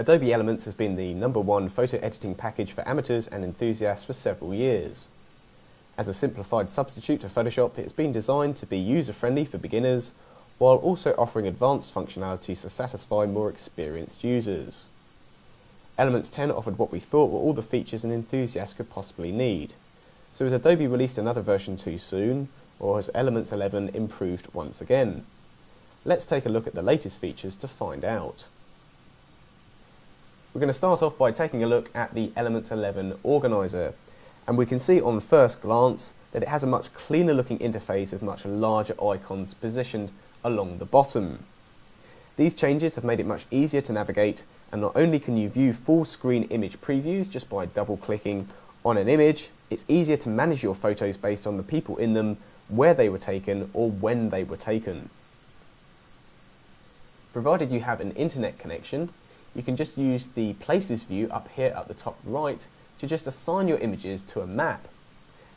Adobe Elements has been the #1 photo editing package for amateurs and enthusiasts for several years. As a simplified substitute to Photoshop, it's been designed to be user-friendly for beginners, while also offering advanced functionalities to satisfy more experienced users. Elements 10 offered what we thought were all the features an enthusiast could possibly need. So has Adobe released another version too soon, or has Elements 11 improved once again? Let's take a look at the latest features to find out. We're going to start off by taking a look at the Elements 11 organizer, and we can see on first glance that it has a much cleaner looking interface with much larger icons positioned along the bottom. These changes have made it much easier to navigate, and not only can you view full screen image previews just by double clicking on an image, it's easier to manage your photos based on the people in them, where they were taken or when they were taken. Provided you have an internet connection, you can just use the Places view up here at the top right to just assign your images to a map.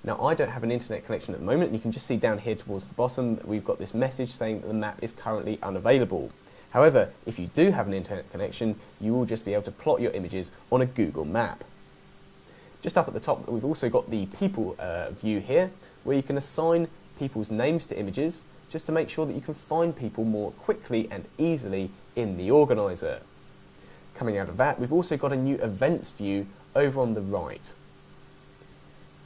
Now, I don't have an internet connection at the moment. You can just see down here towards the bottom that we've got this message saying that the map is currently unavailable. However, if you do have an internet connection, you will just be able to plot your images on a Google map. Just up at the top, we've also got the People view here, where you can assign people's names to images, just to make sure that you can find people more quickly and easily in the organizer. Coming out of that, we've also got a new Events view over on the right.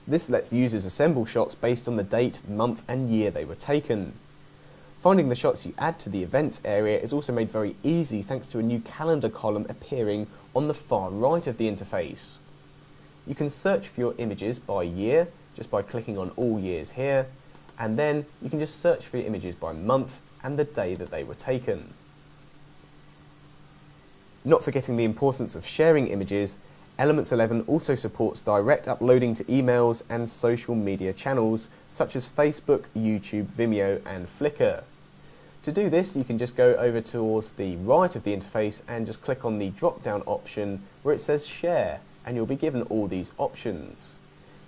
This lets users assemble shots based on the date, month and year they were taken. Finding the shots you add to the Events area is also made very easy thanks to a new calendar column appearing on the far right of the interface. You can search for your images by year just by clicking on All Years here, and then you can just search for your images by month and the day that they were taken. Not forgetting the importance of sharing images, Elements 11 also supports direct uploading to emails and social media channels such as Facebook, YouTube, Vimeo and Flickr. To do this, you can just go over towards the right of the interface and just click on the drop-down option where it says Share, and you'll be given all these options.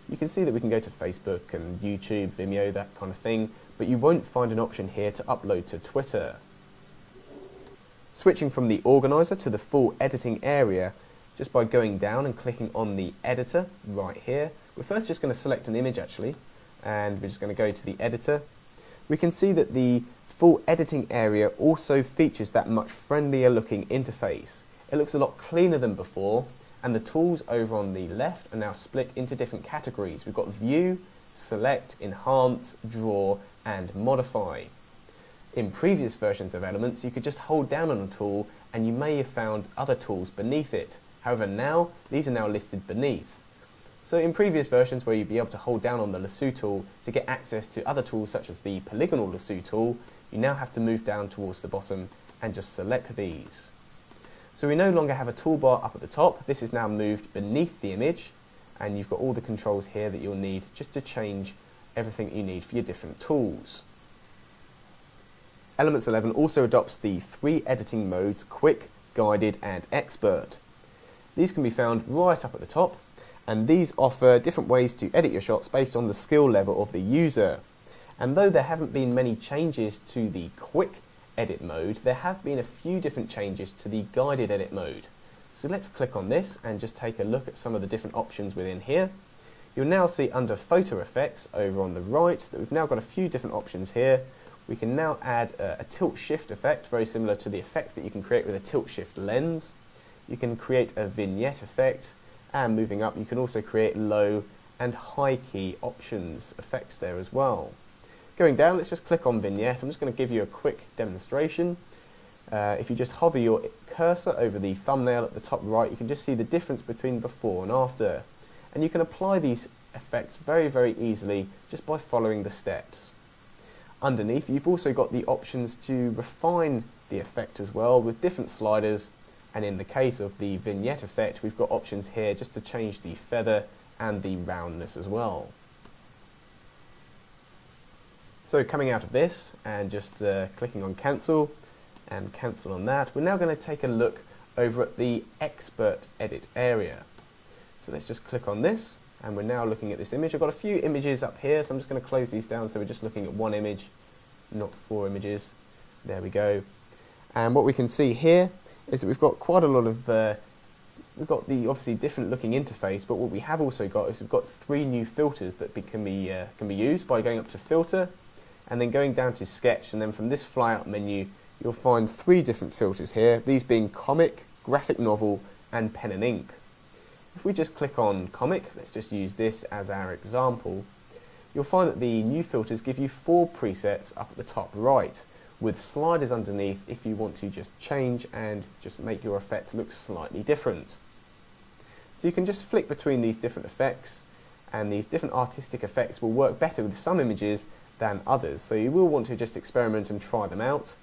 You can see that we can go to Facebook and YouTube, Vimeo, that kind of thing, but you won't find an option here to upload to Twitter. Switching from the organizer to the full editing area, just by going down and clicking on the editor right here. We're first just going to select an image actually, and we're just going to go to the editor. We can see that the full editing area also features that much friendlier looking interface. It looks a lot cleaner than before, and the tools over on the left are now split into different categories. We've got View, Select, Enhance, Draw and Modify. In previous versions of Elements, you could just hold down on a tool and you may have found other tools beneath it. However, now, these are now listed beneath. So in previous versions where you'd be able to hold down on the lasso tool to get access to other tools such as the polygonal lasso tool, you now have to move down towards the bottom and just select these. So we no longer have a toolbar up at the top. This is now moved beneath the image, and you've got all the controls here that you'll need just to change everything you need for your different tools. Elements 11 also adopts the 3 editing modes: Quick, Guided and Expert. These can be found right up at the top, and these offer different ways to edit your shots based on the skill level of the user. And though there haven't been many changes to the Quick Edit mode, there have been a few different changes to the Guided Edit mode. So let's click on this and just take a look at some of the different options within here. You'll now see under Photo Effects over on the right that we've now got a few different options here. We can now add a tilt-shift effect, very similar to the effect that you can create with a tilt-shift lens. You can create a vignette effect, and moving up you can also create low and high key options effects there as well. Going down, let's just click on vignette. I'm just going to give you a quick demonstration. If you just hover your cursor over the thumbnail at the top right, you can just see the difference between before and after. And you can apply these effects very easily just by following the steps. Underneath, you've also got the options to refine the effect as well with different sliders, and in the case of the vignette effect, we've got options here just to change the feather and the roundness as well. So coming out of this and just clicking on cancel and cancel on that, we're now going to take a look over at the expert edit area. So let's just click on this, and we're now looking at this image. I've got a few images up here, so I'm just going to close these down so we're just looking at one image, not 4 images. There we go. And what we can see here is that we've got quite a lot of, we've got the obviously different looking interface, but what we have also got is we've got 3 new filters that can be used by going up to Filter, and then going down to Sketch, and then from this flyout menu you'll find 3 different filters here, these being Comic, Graphic Novel and Pen and Ink. If we just click on Comic, let's just use this as our example, you'll find that the new filters give you 4 presets up at the top right, with sliders underneath if you want to just change and just make your effect look slightly different. So you can just flick between these different effects, and these different artistic effects will work better with some images than others, so you will want to just experiment and try them out.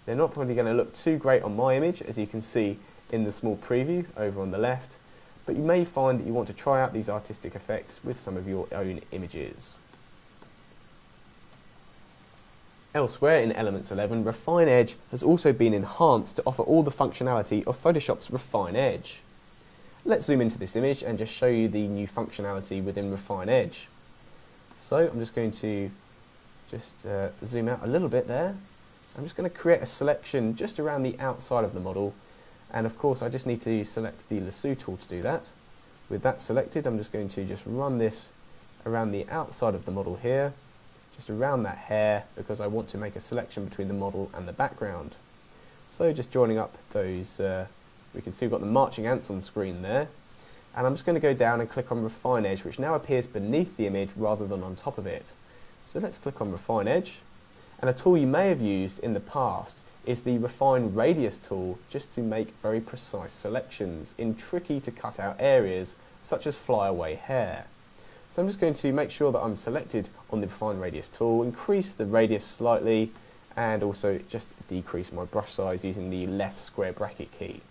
They're not probably going to look too great on my image, as you can see in the small preview over on the left, but you may find that you want to try out these artistic effects with some of your own images. Elsewhere in Elements 11, Refine Edge has also been enhanced to offer all the functionality of Photoshop's Refine Edge. Let's zoom into this image and just show you the new functionality within Refine Edge. So I'm just going to zoom out a little bit there. I'm just going to create a selection just around the outside of the model, and of course I just need to select the lasso tool to do that. With that selected, I'm just going to just run this around the outside of the model here, just around that hair, because I want to make a selection between the model and the background. So just joining up those, we can see we've got the marching ants on the screen there, and I'm just going to go down and click on Refine Edge, which now appears beneath the image rather than on top of it. So let's click on Refine Edge, and a tool you may have used in the past is the Refine Radius tool, just to make very precise selections in tricky to cut out areas such as flyaway hair. So I'm just going to make sure that I'm selected on the Refine Radius tool, increase the radius slightly, and also just decrease my brush size using the left square bracket key.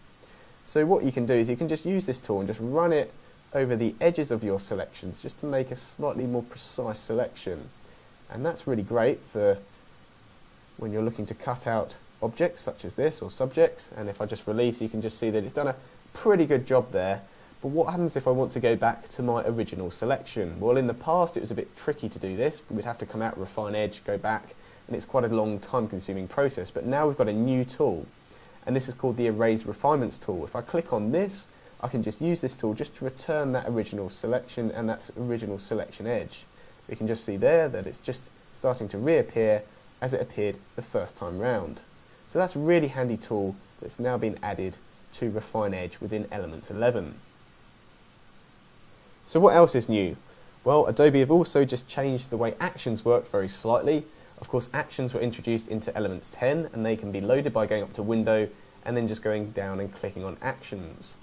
So what you can do is you can just use this tool and just run it over the edges of your selections just to make a slightly more precise selection. And that's really great for when you're looking to cut out objects such as this, or subjects, and if I just release, you can just see that it's done a pretty good job there. But what happens if I want to go back to my original selection? Well, in the past it was a bit tricky to do this. We'd have to come out, Refine Edge, go back, and it's quite a long time consuming process. But now we've got a new tool, and this is called the Erase Refinements tool. If I click on this, I can just use this tool just to return that original selection and that original selection edge. We can just see there that it's just starting to reappear as it appeared the first time round. So that's a really handy tool that's now been added to Refine Edge within Elements 11. So what else is new? Well, Adobe have also just changed the way actions work very slightly. Of course, actions were introduced into Elements 10, and they can be loaded by going up to Window and then just going down and clicking on Actions.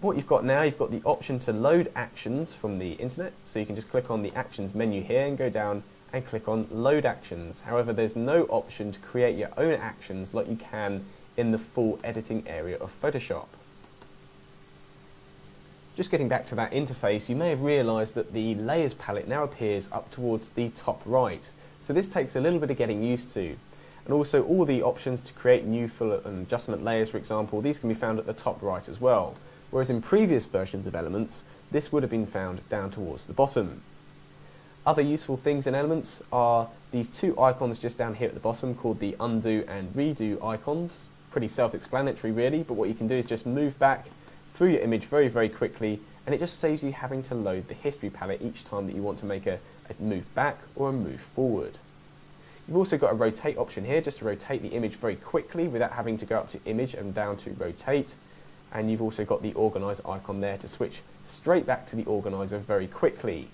What you've got now, you've got the option to load actions from the internet, so you can just click on the Actions menu here and go down and click on Load Actions. However, there's no option to create your own actions like you can in the full editing area of Photoshop. Just getting back to that interface, you may have realised that the Layers palette now appears up towards the top right. So this takes a little bit of getting used to. And also all the options to create new fill and adjustment layers, for example, these can be found at the top right as well. Whereas in previous versions of Elements, this would have been found down towards the bottom. Other useful things in Elements are these 2 icons just down here at the bottom called the Undo and Redo icons. Pretty self-explanatory really, but what you can do is just move back through your image very, very quickly, and it just saves you having to load the history palette each time that you want to make a move back or a move forward. You've also got a rotate option here just to rotate the image very quickly without having to go up to Image and down to Rotate. And you've also got the Organizer icon there to switch straight back to the Organizer very quickly.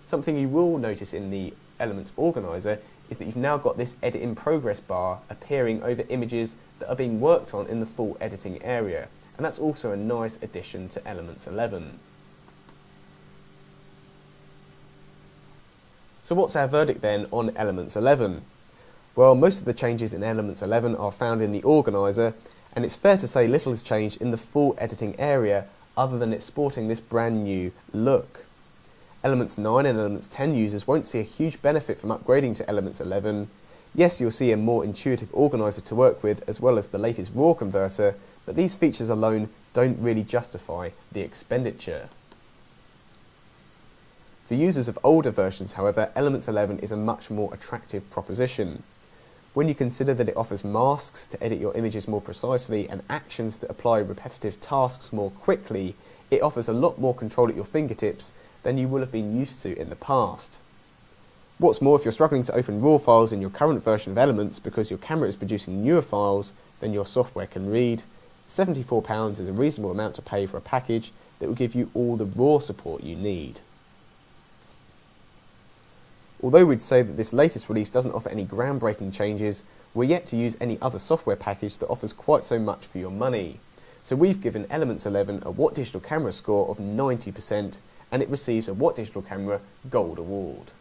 Something you will notice in the Elements Organizer is that you've now got this Edit in Progress bar appearing over images that are being worked on in the full editing area. And that's also a nice addition to Elements 11. So what's our verdict then on Elements 11? Well, most of the changes in Elements 11 are found in the Organizer, and it's fair to say little has changed in the full editing area other than it sporting this brand new look. Elements 9 and Elements 10 users won't see a huge benefit from upgrading to Elements 11. Yes, you'll see a more intuitive Organizer to work with as well as the latest RAW converter, but these features alone don't really justify the expenditure. For users of older versions, however, Elements 11 is a much more attractive proposition. When you consider that it offers masks to edit your images more precisely and actions to apply repetitive tasks more quickly, it offers a lot more control at your fingertips than you will have been used to in the past. What's more, if you're struggling to open RAW files in your current version of Elements because your camera is producing newer files than your software can read, £74 is a reasonable amount to pay for a package that will give you all the RAW support you need. Although we'd say that this latest release doesn't offer any groundbreaking changes, we're yet to use any other software package that offers quite so much for your money. So we've given Elements 11 a What Digital Camera score of 90%, and it receives a What Digital Camera Gold Award.